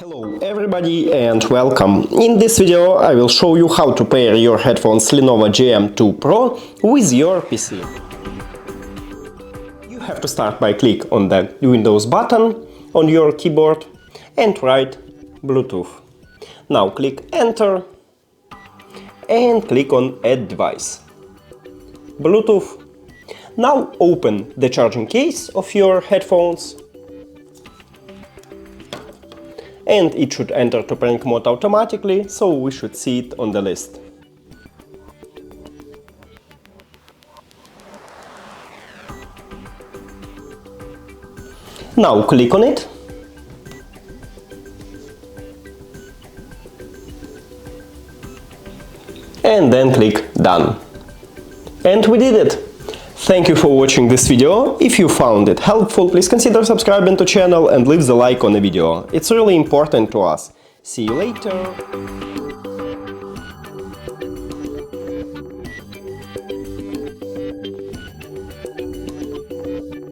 Hello everybody and welcome. In this video I will show you how to pair your headphones LENOVO GM2 PRO with your PC. You have to start by click on the Windows button on your keyboard and write Bluetooth. Now click Enter and click on Add Device. Bluetooth. Now open the charging case of your headphones. And it should enter to pairing mode automatically, so we should see it on the list. Now click on it. And then click Done. And we did it! Thank you for watching this video. If you found it helpful, please consider subscribing to the channel and leave the like on the video. It's really important to us. See you later!